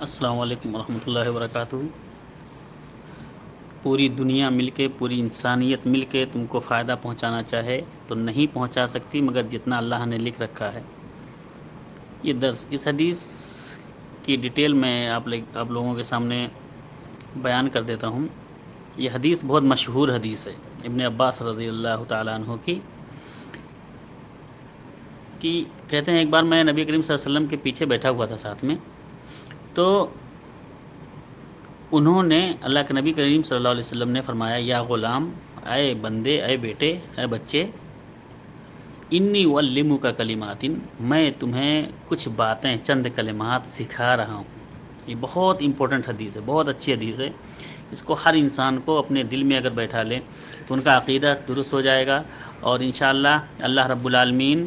السلام علیکم ورحمۃ اللہ وبرکاتہ۔ پوری دنیا مل کے، پوری انسانیت مل کے تم کو فائدہ پہنچانا چاہے تو نہیں پہنچا سکتی، مگر جتنا اللہ نے لکھ رکھا ہے۔ یہ درس اس حدیث کی ڈیٹیل میں آپ لوگوں کے سامنے بیان کر دیتا ہوں۔ یہ حدیث بہت مشہور حدیث ہے، ابن عباس رضی اللہ تعالیٰ عنہ کی کہتے ہیں ایک بار میں نبی کریم صلی اللہ علیہ وسلم کے پیچھے بیٹھا ہوا تھا ساتھ میں، تو انہوں نے اللہ کے نبی کریم صلی اللہ علیہ وسلم نے فرمایا، یا غلام، اے بندے، اے بیٹے، اے بچے، انی اعلمک کلمات، میں تمہیں کچھ باتیں، چند کلمات سکھا رہا ہوں۔ یہ بہت امپورٹنٹ حدیث ہے، بہت اچھی حدیث ہے۔ اس کو ہر انسان کو اپنے دل میں اگر بیٹھا لے تو ان کا عقیدہ درست ہو جائے گا، اور انشاءاللہ اللہ رب العالمین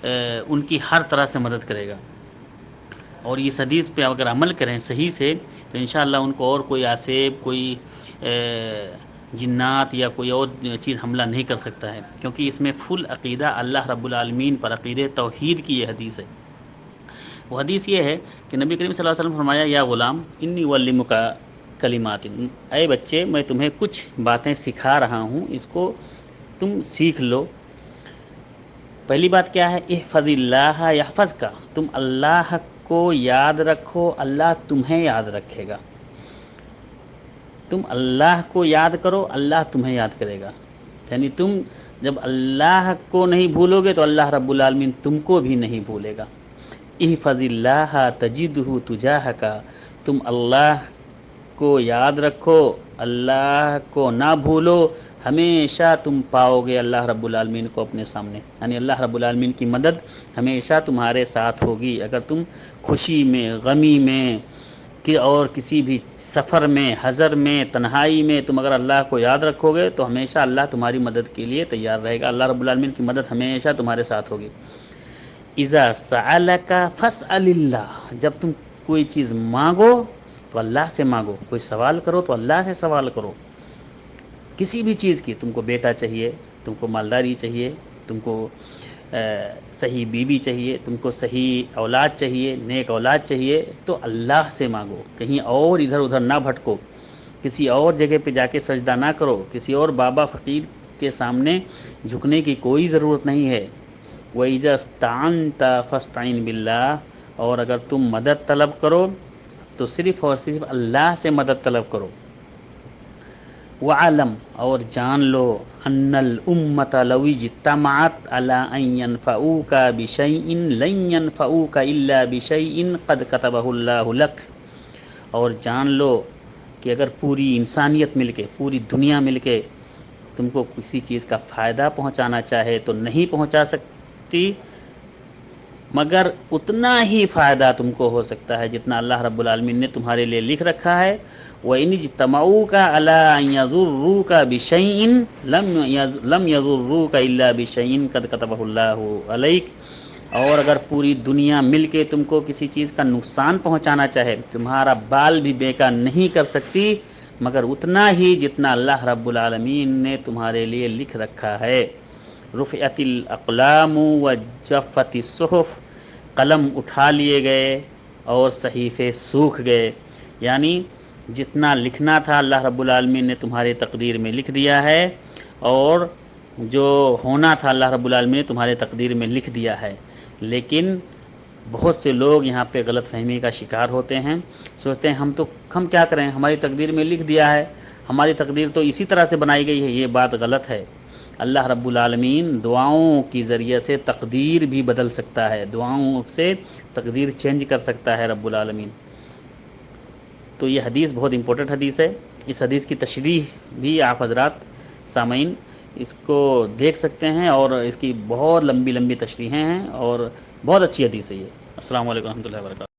ان کی ہر طرح سے مدد کرے گا۔ اور اس حدیث پہ اگر عمل کریں صحیح سے تو انشاءاللہ ان کو اور کوئی آسیب، کوئی جنات یا کوئی اور چیز حملہ نہیں کر سکتا ہے، کیونکہ اس میں فل عقیدہ اللہ رب العالمین پر، عقیدہ توحید کی یہ حدیث ہے۔ وہ حدیث یہ ہے کہ نبی کریم صلی اللہ علیہ وسلم فرمایا، یا غلام انی اعلمک کلمات، اے بچے، میں تمہیں کچھ باتیں سکھا رہا ہوں، اس کو تم سیکھ لو۔ پہلی بات کیا ہے؟ احفظ اللہ یحفظک، تم اللہ کو یاد رکھو، اللہ تمہیں یاد رکھے گا۔ تم اللہ کو یاد کرو، اللہ تمہیں یاد کرے گا۔ یعنی تم جب اللہ کو نہیں بھولو گے تو اللہ رب العالمین تم کو بھی نہیں بھولے گا۔ احفظ اللہ تجدہ تجاہک، تم اللہ کو یاد رکھو، اللہ کو نہ بھولو، ہمیشہ تم پاؤ گے اللہ رب العالمین کو اپنے سامنے۔ یعنی اللہ رب العالمین کی مدد ہمیشہ تمہارے ساتھ ہوگی۔ اگر تم خوشی میں، غمی میں، اور کسی بھی سفر میں، حضر میں، تنہائی میں تم اگر اللہ کو یاد رکھو گے تو ہمیشہ اللہ تمہاری مدد کے لیے تیار رہے گا۔ اللہ رب العالمین کی مدد ہمیشہ تمہارے ساتھ ہوگی۔ اذا سألک فاسأل اللہ، جب تم کوئی چیز مانگو تو اللہ سے مانگو، کوئی سوال کرو تو اللہ سے سوال کرو۔ کسی بھی چیز کی، تم کو بیٹا چاہیے، تم کو مالداری چاہیے، تم کو صحیح بیوی چاہیے، تم کو صحیح اولاد چاہیے، نیک اولاد چاہیے، تو اللہ سے مانگو، کہیں اور ادھر ادھر نہ بھٹکو، کسی اور جگہ پہ جا کے سجدہ نہ کرو، کسی اور بابا فقیر کے سامنے جھکنے کی کوئی ضرورت نہیں ہے۔ وَإِذَا اسْتَعَنْتَ فَاسْتَعِنْ بِاللَّهِ، اور اگر تم مدد طلب کرو تو صرف اور صرف اللہ سے مدد طلب کرو۔ وَعَلَمْ، اور جان لو، أَنَّ الْأُمَّةَ لَوْ اجْتَمَعَتْ عَلَىٰ أَن يَنفَعُوكَ بِشَيْءٍ لَّن يَنفَعُوكَ إِلَّا بِشَيْءٍ قَدْ كَتَبَهُ اللَّهُ لَكَ، اور جان لو کہ اگر پوری انسانیت مل کے، پوری دنیا مل کے تم کو کسی چیز کا فائدہ پہنچانا چاہے تو نہیں پہنچا سکتی، مگر اتنا ہی فائدہ تم کو ہو سکتا ہے جتنا اللہ رب العالمین نے تمہارے لیے لکھ رکھا ہے۔ وَإِنِ اجْتَمَعُوكَ عَلَىٰ أَن يَضُرُّوكَ بِشَيْءٍ لَّمْ يَضُرُّوكَ إِلَّا بِشَيْءٍ قَدْ كَتَبَهُ اللَّهُ عَلَيْكَ، اور اگر پوری دنیا مل کے تم کو کسی چیز کا نقصان پہنچانا چاہے، تمہارا بال بھی بیکا نہیں کر سکتی، مگر اتنا ہی جتنا اللہ رب العالمین نے تمہارے لیے لکھ رکھا ہے۔ رفعت الاقلام وجفت الصحف، قلم اٹھا لیے گئے اور صحیفے سوکھ گئے، یعنی جتنا لکھنا تھا اللہ رب العالمین نے تمہاری تقدیر میں لکھ دیا ہے، اور جو ہونا تھا اللہ رب العالمین نے تمہارے تقدیر میں لکھ دیا ہے۔ لیکن بہت سے لوگ یہاں پہ غلط فہمی کا شکار ہوتے ہیں، سوچتے ہیں ہم کیا کریں، ہماری تقدیر میں لکھ دیا ہے، ہماری تقدیر تو اسی طرح سے بنائی گئی ہے۔ یہ بات غلط ہے۔ اللہ رب العالمین دعاؤں کی ذریعے سے تقدیر بھی بدل سکتا ہے، دعاؤں سے تقدیر چینج کر سکتا ہے رب العالمین۔ تو یہ حدیث بہت امپورٹنٹ حدیث ہے۔ اس حدیث کی تشریح بھی آپ حضرات سامعین اس کو دیکھ سکتے ہیں، اور اس کی بہت لمبی لمبی تشریحیں ہیں، اور بہت اچھی حدیث ہے یہ۔ السلام علیکم ورحمۃ اللہ وبرکاتہ۔